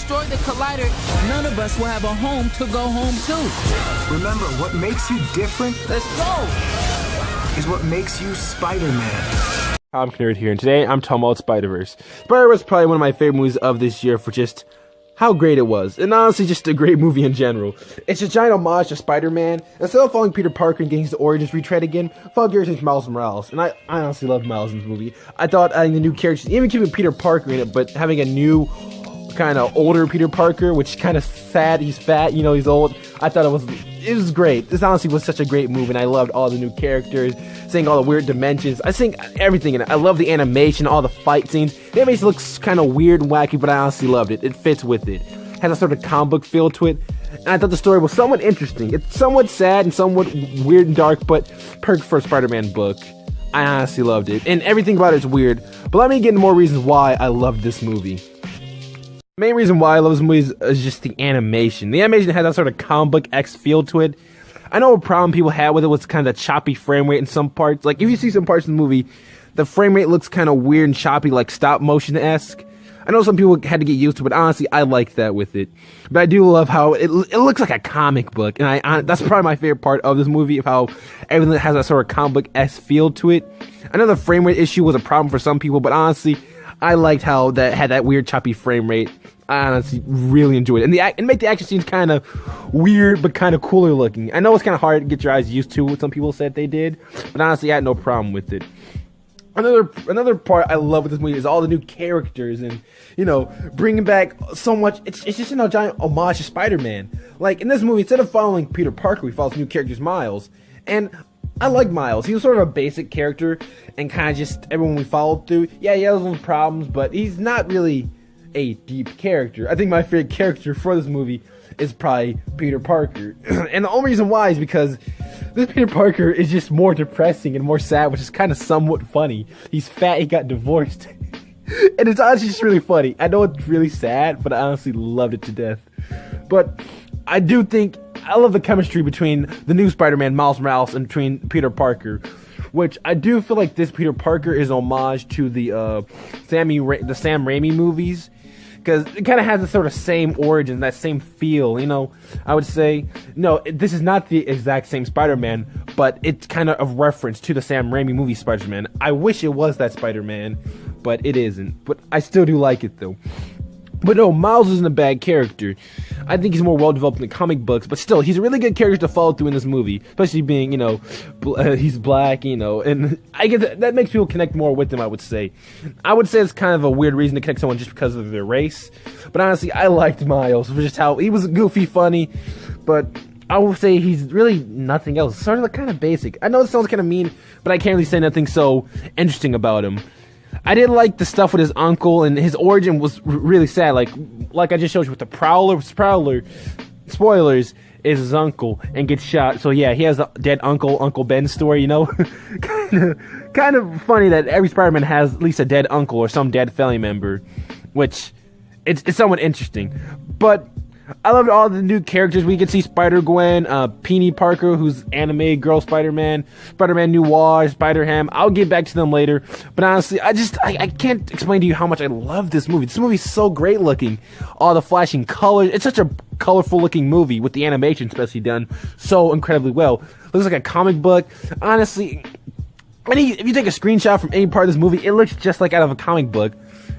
destroy the collider, none of us will have a home to go home to. Remember, what makes you different Let's go! is what makes you Spider-Man. I'm Nerd here, and today I'm talking about Spider-Verse. Spider-Verse is probably one of my favorite movies of this year for just how great it was, and honestly just a great movie in general. It's a giant homage to Spider-Man. Instead of following Peter Parker and getting his origins retread again, followed Garrison's Miles Morales, and I honestly loved Miles in this movie. I thought adding the new characters, even keeping Peter Parker in it, but having a new kind of older Peter Parker, which is kind of sad. He's fat, you know, he's old. I thought it was great. This honestly was such a great movie, and I loved all the new characters, seeing all the weird dimensions. I think everything in it. I love the animation, all the fight scenes. The animation looks kind of weird and wacky, but I honestly loved it. It fits with it. Has a sort of comic book feel to it, and I thought the story was somewhat interesting. It's somewhat sad and somewhat weird and dark, but perfect for a Spider-Man book. I honestly loved it, and everything about it is weird. But let me get into more reasons why I loved this movie. The main reason why I love this movie is just the animation. The animation has that sort of comic book-esque feel to it. I know a problem people had with it was kind of the choppy frame rate in some parts. Like, if you see some parts in the movie, the frame rate looks kind of weird and choppy, like stop-motion-esque. I know some people had to get used to it, but honestly, I like that with it. But I do love how it looks like a comic book, and that's probably my favorite part of this movie, of how everything has that sort of comic book-esque feel to it. I know the frame rate issue was a problem for some people, but honestly, I liked how that had that weird choppy frame rate. I honestly really enjoyed it. And make the action scenes kind of weird, but kind of cooler looking. I know it's kind of hard to get your eyes used to what some people said they did, but honestly, I had no problem with it. Another part I love with this movie is all the new characters and, you know, bringing back so much. It's just, you know, giant homage to Spider-Man. Like, in this movie, instead of following Peter Parker, we follow new characters, Miles. And I like Miles. He was sort of a basic character and kind of just everyone we followed through. Yeah, he has those problems, but he's not really a deep character. I think my favorite character for this movie is probably Peter Parker. And the only reason why is because this Peter Parker is just more depressing and more sad, which is kind of somewhat funny. He's fat, he got divorced. And it's honestly just really funny. I know it's really sad, but I honestly loved it to death. But I do think, I love the chemistry between the new Spider-Man, Miles Morales, and between Peter Parker. Which I do feel like this Peter Parker is homage to the Sam Raimi movies. Because it kind of has the sort of same origin, that same feel, you know. I would say, no, this is not the exact same Spider-Man, but it's kind of a reference to the Sam Raimi movie Spider-Man. I wish it was that Spider-Man, but it isn't. But I still do like it, though. But no, Miles isn't a bad character. I think he's more well-developed in the comic books, but still, he's a really good character to follow through in this movie. Especially being, you know, he's black, you know, and I get that makes people connect more with him, I would say. I would say it's kind of a weird reason to connect someone just because of their race. But honestly, I liked Miles for just how he was goofy, funny, but I will say he's really nothing else. Sort of like kind of basic. I know it sounds kind of mean, but I can't really say nothing so interesting about him. I did like the stuff with his uncle, and his origin was really sad. Like I just showed you with the Prowler, spoilers, is his uncle and gets shot. So yeah, he has a dead Uncle Ben story, you know? kind of funny that every Spider-Man has at least a dead uncle or some dead family member, which it's somewhat interesting. But I loved all the new characters. We could see Spider-Gwen, Peony Parker, who's anime girl Spider-Man, Spider-Man Noir, Spider-Ham. I'll get back to them later. But honestly, I can't explain to you how much I love this movie. This movie's so great looking. All the flashing colors. It's such a colorful looking movie with the animation especially done so incredibly well. Looks like a comic book. Honestly, if you take a screenshot from any part of this movie, it looks just like out of a comic book.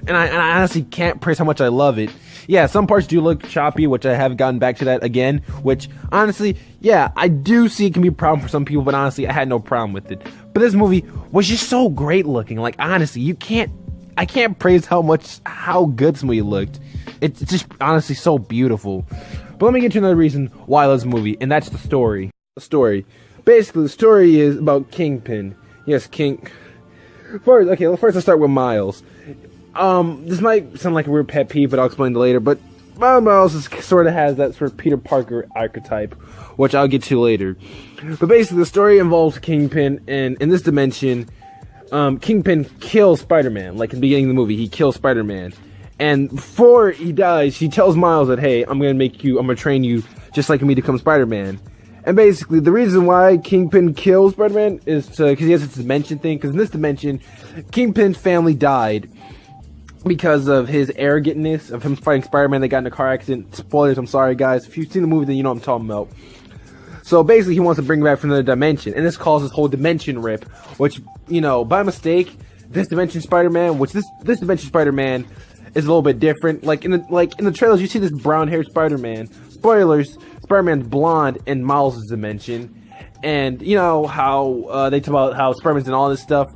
And I honestly can't praise how much I love it. Yeah, some parts do look choppy, which I have gotten back to that again, which, honestly, yeah, I do see it can be a problem for some people, but honestly, I had no problem with it. But this movie was just so great looking. Like, honestly, I can't praise how good this movie looked. It's just, honestly, so beautiful. But let me get to another reason why I love this movie, and that's the story. Basically, the story is about Kingpin. Yes, First, let's start with Miles. This might sound like a weird pet peeve, but I'll explain it later. But Miles sort of has that sort of Peter Parker archetype, which I'll get to later. But basically, the story involves Kingpin, and in this dimension, Kingpin kills Spider-Man. Like in the beginning of the movie, he kills Spider-Man. And before he dies, he tells Miles that, hey, I'm gonna train you just like me to become Spider-Man. And basically, the reason why Kingpin kills Spider-Man is because he has this dimension thing. Because in this dimension, Kingpin's family died. because of his arrogantness of him fighting Spider-Man. They got in a car accident. Spoilers, I'm sorry guys. If you've seen the movie, then you know what I'm talking about. So basically, he wants to bring him back from another dimension, and this causes whole dimension rip, which, you know, by mistake, this dimension Spider-Man, which this dimension Spider-Man is a little bit different. Like in the trailers, you see this brown-haired Spider-Man. Spoilers: Spider-Man's blonde in Miles' dimension, and you know how they talk about how Spider-Man's in all this stuff.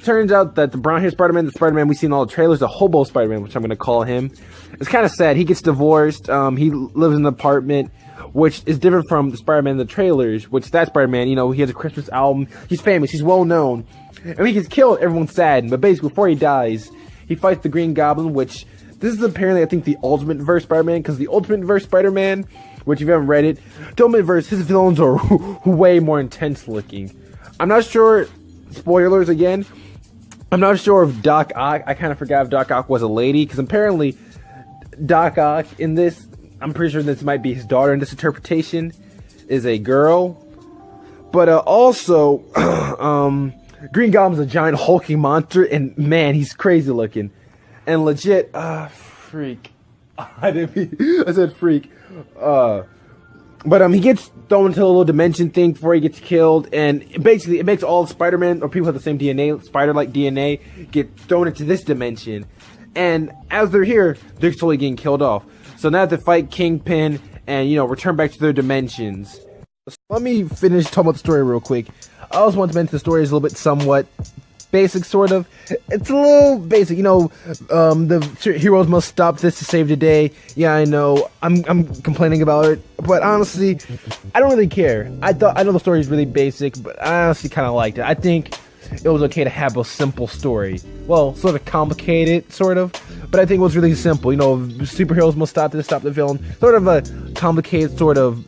Turns out that the brown-haired Spider-Man, the Spider-Man we see in all the trailers, the Hobo Spider-Man, which I'm going to call him, it's kind of sad. He gets divorced. He lives in an apartment, which is different from the Spider-Man in the trailers, which that Spider-Man, you know, he has a Christmas album, he's famous, he's well known, and when he gets killed, everyone's sad, but basically before he dies, he fights the Green Goblin, which, this is apparently, I think, the Ultimate Verse Spider-Man, because the Ultimate Verse Spider-Man, which if you haven't read it, the Ultimate Verse, his villains are way more intense looking. I'm not sure, spoilers again, I'm not sure if Doc Ock, I kind of forgot if Doc Ock was a lady, because apparently, Doc Ock in this, I'm pretty sure this might be his daughter in this interpretation, is a girl. But also, Green Goblin's a giant hulking monster, and man, he's crazy looking. And legit, freak. I said freak. But he gets thrown into a little dimension thing before he gets killed, and basically it makes all Spider-Man, or people who have the same DNA, spider-like DNA, get thrown into this dimension. And as they're here, they're slowly getting killed off. So now they fight Kingpin and, you know, return back to their dimensions. Let me finish talking about the story real quick. I also want to mention the story is a little bit somewhat basic, sort of. It's a little basic, you know, the heroes must stop this to save the day. Yeah, I know, I'm complaining about it, but honestly, I don't really care. I know the story is really basic, but I honestly kind of liked it. I think it was okay to have a simple story. Well, sort of complicated, sort of, but I think it was really simple. You know, superheroes must stop this, stop the villain. Sort of a complicated, sort of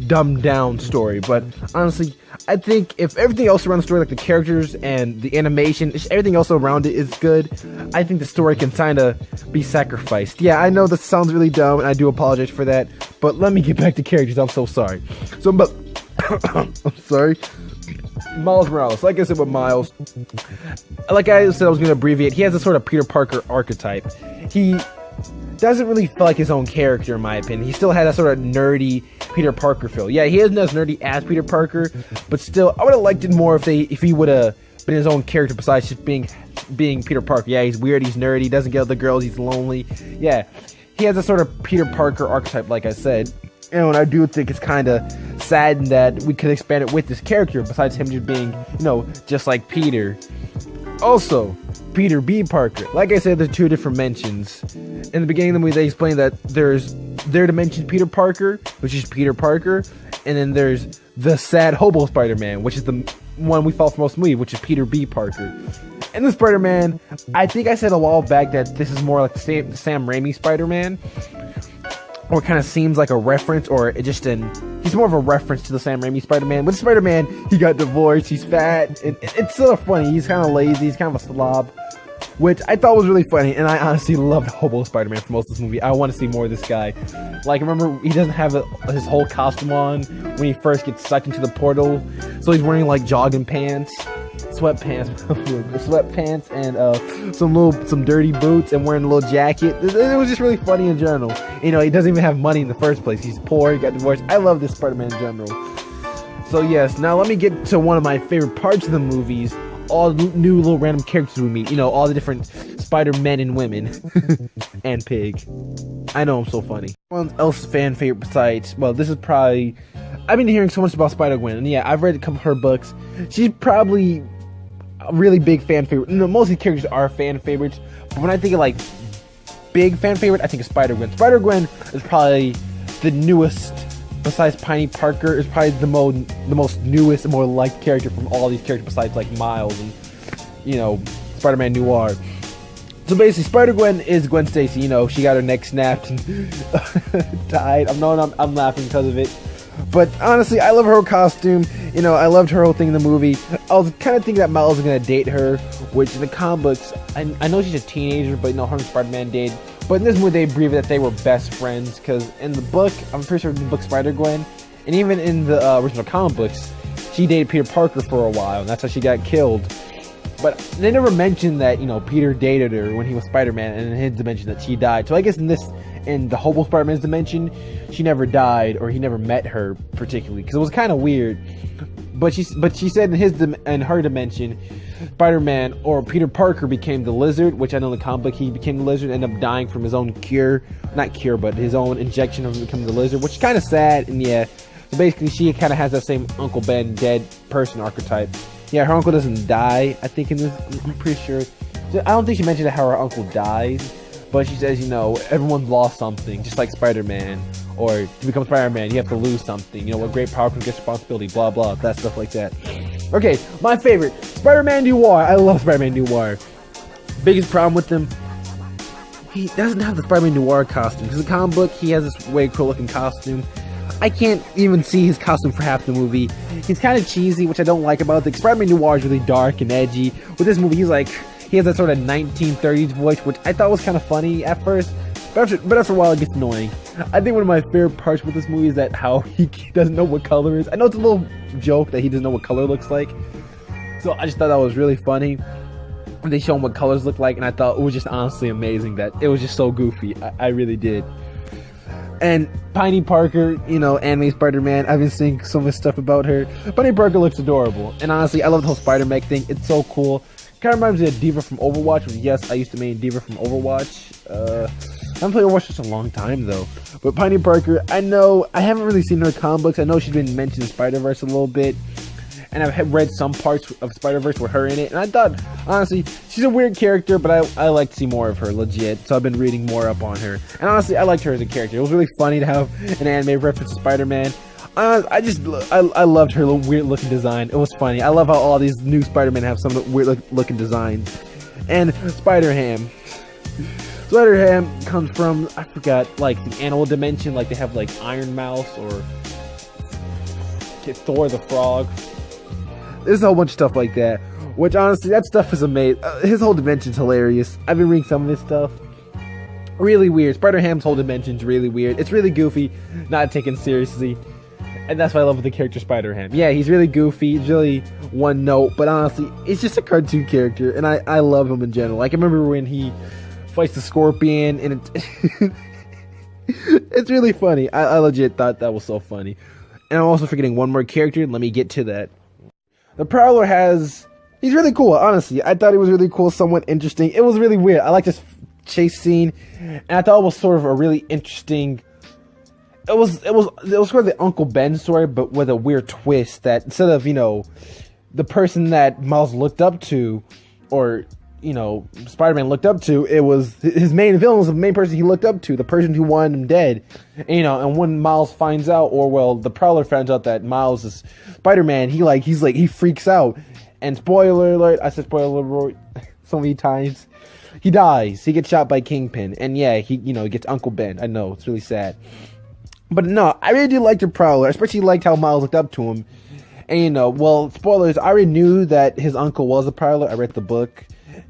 dumbed down story, but honestly, I think if everything else around the story, like the characters and the animation, everything else around it is good, I think the story can kind of be sacrificed. Yeah, I know this sounds really dumb, and I do apologize for that, but let me get back to characters. I'm so sorry. But I'm sorry. Miles Morales, like I said with Miles, like I said I was going to abbreviate, he has a sort of Peter Parker archetype. He doesn't really feel like his own character, in my opinion. He still had that sort of nerdy Peter Parker feel. Yeah, he isn't as nerdy as Peter Parker, but still, I would have liked it more if he would have been his own character besides just being Peter Parker. Yeah, he's weird, he's nerdy, he doesn't get with the girls, he's lonely. Yeah, he has a sort of Peter Parker archetype, like I said. And I do think it's kind of sad that we could expand it with this character, besides him just being, you know, just like Peter. Also, Peter B. Parker. Like I said, there's two different mentions. In the beginning of the movie, they explain that there's their dimension Peter Parker, which is Peter Parker, and then there's the sad Hobo Spider-Man, which is the one we follow for most of the movie, which is Peter B. Parker. And the Spider-Man, I think I said a while back that this is more like the Sam Raimi Spider-Man, or it kind of seems like a reference, or it just he's more of a reference to the Sam Raimi Spider-Man. With Spider-Man, he got divorced, he's fat, and it's sort of funny. He's kind of lazy, he's kind of a slob, which I thought was really funny, and I honestly loved Hobo Spider-Man for most of this movie. I want to see more of this guy. Like, remember, he doesn't have his whole costume on when he first gets sucked into the portal, so he's wearing, like, jogging pants, sweatpants, and some dirty boots, and wearing a little jacket. It was just really funny in general. You know, he doesn't even have money in the first place. He's poor, he got divorced. I love this Spider-Man in general. So yes, now let me get to one of my favorite parts of the movies. All the new little random characters we meet. You know, all the different Spider-Men and women. And Pig. I know I'm so funny. One else fan favorite besides, well, this is probably, I've been hearing so much about Spider-Gwen, and yeah, I've read a couple of her books. She's probably a really big fan favorite. You know, most of the characters are fan favorites, but when I think of, like, big fan favorite, I think of Spider-Gwen. Spider-Gwen is probably the newest, besides Piney Parker, is probably the most newest and more liked character from all these characters besides, like, Miles and, you know, Spider-Man Noir. So basically, Spider-Gwen is Gwen Stacy. You know, she got her neck snapped and died. I'm laughing because of it. But honestly, I love her costume. You know, I loved her whole thing in the movie. I was kind of thinking that Miles was going to date her, which in the comic books, I know she's a teenager, but you know, her and Spider-Man dated. But in this movie, they abbreviated that they were best friends, because in the book, I'm pretty sure in the book Spider-Gwen, and even in the original comic books, she dated Peter Parker for a while, and that's how she got killed. But they never mentioned that, Peter dated her when he was Spider-Man, and in his dimension that she died. So I guess in the Hobo Spider-Man's dimension, she never died, or he never met her particularly, because it was kind of weird. But she said in her dimension, Spider-Man or Peter Parker became the Lizard, which I know in the comic book he became the Lizard, ended up dying from his own not cure, but his own injection of becoming the Lizard, which is kind of sad. And yeah, so basically she kind of has that same Uncle Ben dead person archetype. Yeah, her uncle doesn't die, I think, in this. I'm pretty sure. I don't think she mentioned how her uncle dies, but she says, everyone's lost something, just like Spider-Man. Or to become Spider-Man, you have to lose something. What great power comes with responsibility, blah, blah, that stuff like that. Okay, my favorite, Spider-Man Noir. I love Spider-Man Noir. Biggest problem with him, he doesn't have the Spider-Man Noir costume. Because in the comic book, he has this way cool looking costume. I can't even see his costume for half the movie. He's kind of cheesy, which I don't like about it. Spider-Man Noir is really dark and edgy. With this movie, he has that sort of 1930s voice, which I thought was kind of funny at first. But after a while, it gets annoying. I think one of my favorite parts with this movie is that how he doesn't know what color is. I know it's a little joke that he doesn't know what color looks like. So I just thought that was really funny. They show him what colors look like, and I thought it was just honestly amazing that it was just so goofy. I really did. And Piney Parker, anime Spider-Man, I've been seeing some of his stuff about her. Piney Parker looks adorable. And honestly, I love the whole Spider-Man thing. It's so cool. Kind of reminds me of Diva from Overwatch. Which, yes, I used to main Diva from Overwatch. I haven't played Overwatch in a long time, though. But Piney Parker, I haven't really seen her comic books. I know she's been mentioned in Spider-Verse a little bit. And I've read some parts of Spider-Verse with her in it. And I thought, honestly, she's a weird character, but I like to see more of her, legit. So I've been reading more up on her. And honestly, I liked her as a character. It was really funny to have an anime reference to Spider-Man. I loved her little weird looking design. It was funny. I love how all these new Spider-Man have some weird looking designs. And Spider-Ham. Spider-Ham comes from, I forgot, the animal dimension. They have Iron Mouse or Thor the Frog. There's a whole bunch of stuff like that, which honestly, that stuff is amazing. His whole dimension's hilarious. I've been reading some of his stuff. Really weird. Spider-Ham's whole dimension's really weird. It's really goofy, not taken seriously. And that's what I love with the character Spider-Ham. Yeah, he's really goofy, he's really one note, but honestly, it's just a cartoon character, and I love him in general. I remember when he fights the Scorpion, and it's really funny. I legit thought that was so funny. And I'm also forgetting one more character, and let me get to that. The Prowler he's really cool, honestly. I thought he was really cool, somewhat interesting. It was really weird. I like this chase scene, and I thought it was sort of a really interesting. It was sort of the Uncle Ben story, but with a weird twist that instead of, the person that Miles looked up to, or, Spider-Man looked up to, it was his main villain was the main person he looked up to, the person who wanted him dead. And when Miles finds out, the Prowler finds out that Miles is Spider-Man, he freaks out. And spoiler alert, I said spoiler alert so many times. He dies. He gets shot by Kingpin. And yeah, he gets Uncle Ben. I know, it's really sad. But no, I really do like the Prowler. I especially liked how Miles looked up to him. And spoilers, I already knew that his uncle was the Prowler. I read the book.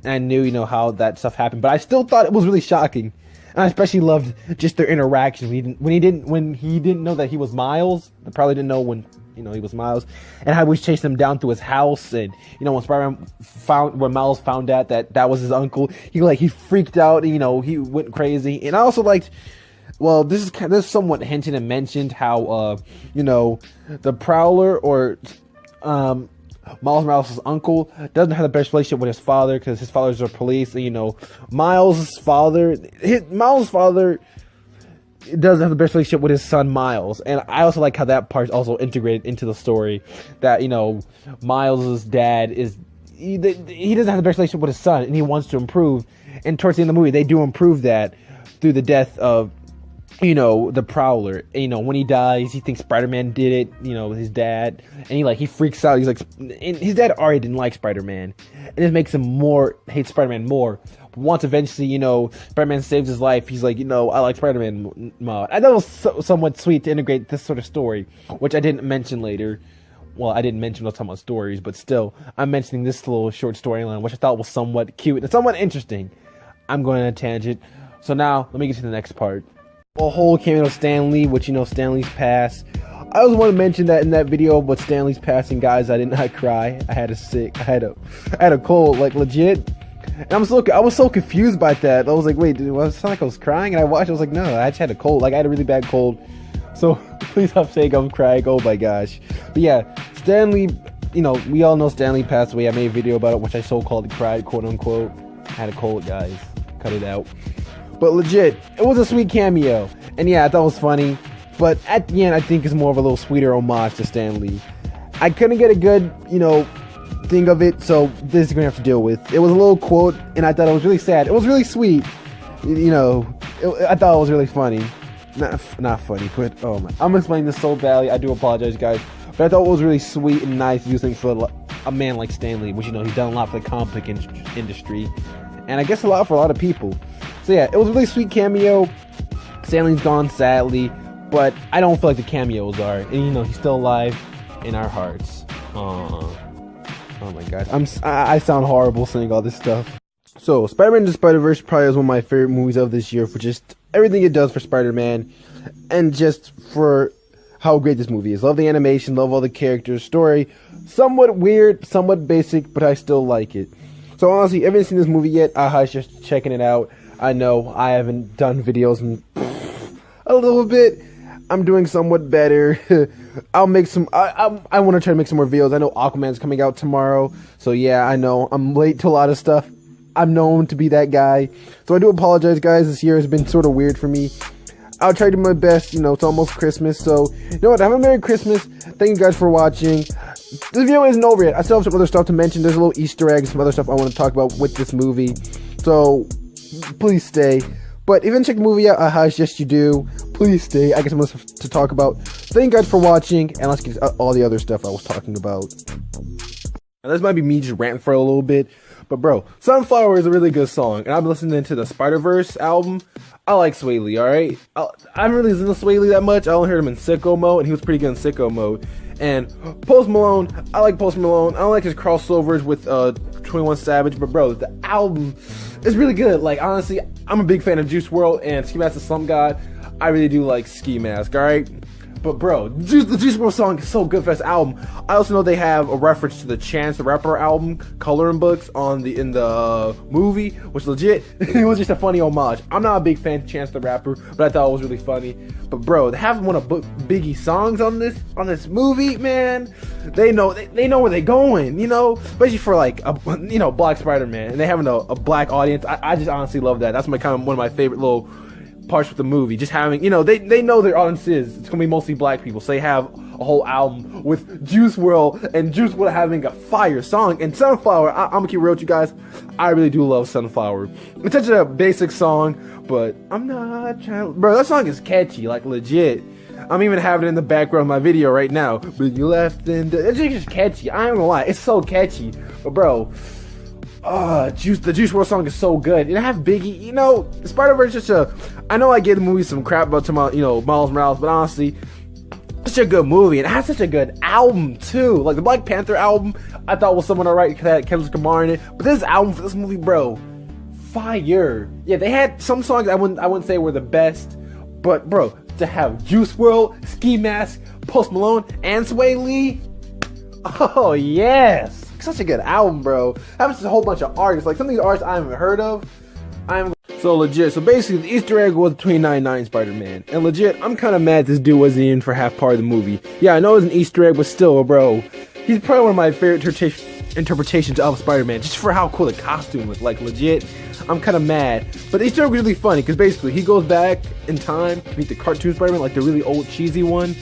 And I knew, how that stuff happened. But I still thought it was really shocking. And I especially loved just their interaction. When he didn't know that he was Miles. The Prowler didn't know when he was Miles. And how he was chasing him down to his house. And, when Spider-Man when Miles found out that was his uncle, he freaked out. And, he went crazy. And I also liked, this is somewhat hinted and mentioned how, the Prowler or, Miles Morales' uncle doesn't have the best relationship with his father because his father's a police. And, Miles' father doesn't have the best relationship with his son Miles. And I also like how that part's also integrated into the story. That, Miles' dad he doesn't have the best relationship with his son and he wants to improve. And towards the end of the movie, they do improve that through the death of the Prowler. And, when he dies, he thinks Spider-Man did it, his dad, and he freaks out. He's like, and his dad already didn't like Spider-Man, and it makes him hate Spider-Man more. But once eventually, Spider-Man saves his life, he's like, I like Spider-Man more. I thought it was somewhat sweet to integrate this sort of story, which I didn't mention later. Well, I didn't mention those talking about stories, but still, I'm mentioning this little short storyline, which I thought was somewhat cute and somewhat interesting. I'm going on a tangent. So now, let me get to the next part. A whole cameo of Stan Lee, which Stan Lee's passed. I also want to mention that in that video about Stanley's passing, guys, I did not cry. I had a cold, like legit. And I was so confused by that. I was like, wait, did it sound like I was crying? And I watched, I was like, no, I just had a cold. Like, I had a really bad cold. So please stop saying I'm crying. Oh my gosh. But yeah, Stanley, you know, we all know Stanley passed away. I made a video about it, which I so-called cried, quote unquote. I had a cold, guys. Cut it out. But legit, it was a sweet cameo. And yeah, I thought it was funny. But at the end, I think it's more of a little sweeter homage to Stan Lee. I couldn't get a good, you know, thing of it, so this is gonna have to deal with. It was a little quote, and I thought it was really sad. It was really sweet, you know. I thought it was really funny. Not funny, but oh my! I'm explaining this so badly. I do apologize, guys. But I thought it was really sweet and nice using for a man like Stan Lee, which, you know, he's done a lot for the comic book industry, and I guess a lot for a lot of people. So yeah, it was a really sweet cameo. Stan Lee's gone, sadly. But I don't feel like the cameos are. And, you know, he's still alive in our hearts. Oh my god. I sound horrible saying all this stuff. So, Spider-Man Into the Spider-Verse probably is one of my favorite movies of this year for just everything it does for Spider-Man. And just for how great this movie is. Love the animation, love all the characters, story. Somewhat weird, somewhat basic, but I still like it. So honestly, if you haven't seen this movie yet, I just checking it out. I know I haven't done videos in a little bit. I'm doing somewhat better. I'll make some. I want to try to make some more videos. I know Aquaman's coming out tomorrow, so yeah, I know I'm late to a lot of stuff. I'm known to be that guy, so I do apologize, guys. This year has been sort of weird for me. I'll try to do my best. You know, it's almost Christmas, so you know what? Have a Merry Christmas. Thank you guys for watching. This video isn't over yet. I still have some other stuff to mention. There's a little Easter egg, some other stuff I want to talk about with this movie. So please stay. But if you haven't checked the movie out, I suggest you do. Please stay. I got some stuff to talk about. Thank you guys for watching, and let's get all the other stuff I was talking about. Now, this might be me just ranting for a little bit, but bro, Sunflower is a really good song, and I'm listening to the Spider-Verse album. I like Sway Lee, alright? I haven't really listened to Sway Lee that much. I only heard him in Sicko Mode, and he was pretty good in Sicko Mode. And Post Malone, I like Post Malone. I don't like his crossovers with 21 Savage, but bro, the album is really good. Like, honestly, I'm a big fan of Juice WRLD and Ski Mask the Slump God. I really do like Ski Mask, alright? But bro, the Juice WRLD song is so good for this album. I also know they have a reference to the Chance the Rapper album, Coloring Books, in the movie, which legit, it was just a funny homage. I'm not a big fan of Chance the Rapper, but I thought it was really funny. But bro, they have one of Biggie's songs on this movie, man. They know where they're going, you know, especially for like a Black Spider-Man, and they having a black audience. I just honestly love that. That's one of my favorite little parts with the movie. Just having, you know, they know their audience it's gonna be mostly black people, so they have a whole album with Juice WRLD and Juice WRLD having a fire song. And Sunflower, I'm gonna keep real with you guys, I really do love Sunflower. It's such a basic song, but I'm not trying, bro, that song is catchy, like legit. I'm even having it in the background of my video right now. But you left and it's just catchy. I ain't gonna lie, it's so catchy. But bro, the Juice WRLD song is so good. And I have Biggie, you know, Spider-Verse is just I know I gave the movie some crap about tomorrow, you know, Miles Morales, but honestly, such a good movie, and it has such a good album too. Like the Black Panther album, I thought was someone alright because it had Kendrick Lamar in it. But this album for this movie, bro, fire. Yeah, they had some songs I wouldn't say were the best, but bro, to have Juice WRLD, Ski Mask, Post Malone, and Sway Lee, oh yes. Such a good album, bro. Having just a whole bunch of artists, like some of these artists I haven't heard of. So legit. So basically, the Easter egg was between 99 Spider-Man, and legit, I'm kind of mad this dude wasn't in for half part of the movie. Yeah, I know it's an Easter egg, but still, bro, he's probably one of my favorite interpretations of Spider-Man, just for how cool the costume was. Like legit, I'm kind of mad. But the Easter egg was really funny because basically he goes back in time to meet the cartoon Spider-Man, like the really old cheesy one,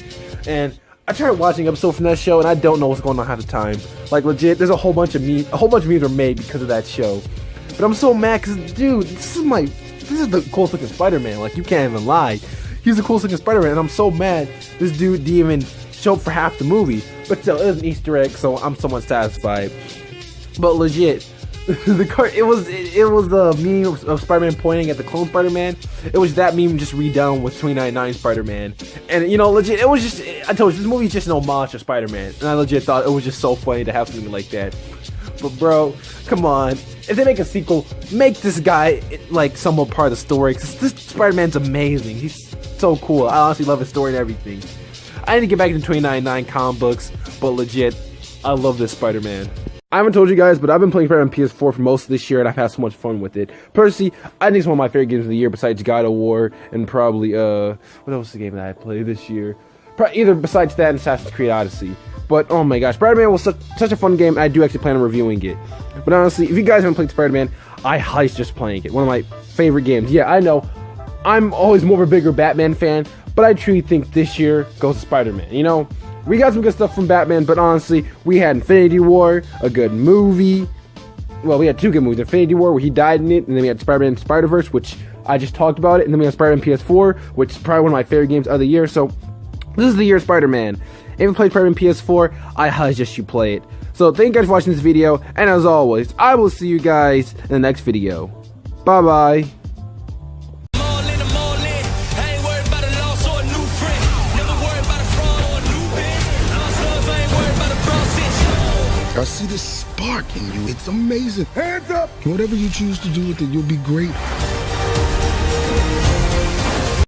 and I tried watching an episode from that show, and I don't know what's going on half the time. Like legit, there's a whole bunch of memes were made because of that show. But I'm so mad because, dude, this is the coolest looking Spider-Man. Like, you can't even lie. He's the coolest looking Spider-Man, and I'm so mad this dude didn't even show up for half the movie. But still, it was an Easter egg, so I'm somewhat satisfied. But legit, it was the meme of Spider-Man pointing at the clone Spider-Man. It was that meme just redone with 2099 Spider-Man. And you know, legit, it was just, I told you, this movie is just an homage to Spider-Man. And I legit thought it was just so funny to have something like that. But bro, come on. If they make a sequel, make this guy like somewhat part of the story. Cause this Spider-Man's amazing. He's so cool. I honestly love his story and everything. I need to get back into 2099 comic books, but legit, I love this Spider-Man. I haven't told you guys, but I've been playing Spider-Man on PS4 for most of this year, and I've had so much fun with it. Personally, I think it's one of my favorite games of the year, besides God of War, and probably, what else is the game that I played this year? Either besides that and Assassin's Creed Odyssey. But, oh my gosh, Spider-Man was such a fun game, and I do actually plan on reviewing it. But honestly, if you guys haven't played Spider-Man, I highly suggest playing it. One of my favorite games. Yeah, I know, I'm always more of a bigger Batman fan, but I truly think this year goes to Spider-Man. You know, we got some good stuff from Batman, but honestly, we had Infinity War, a good movie. Well, we had two good movies. Infinity War, where he died in it, and then we had Spider-Man Spider-Verse, which I just talked about it, and then we had Spider-Man PS4, which is probably one of my favorite games of the year. So, this is the year of Spider-Man. If you played Spider-Man PS4, I highly suggest you play it. So, thank you guys for watching this video, and as always, I will see you guys in the next video. Bye-bye. I see this spark in you. It's amazing. Hands up! Whatever you choose to do with it, you'll be great.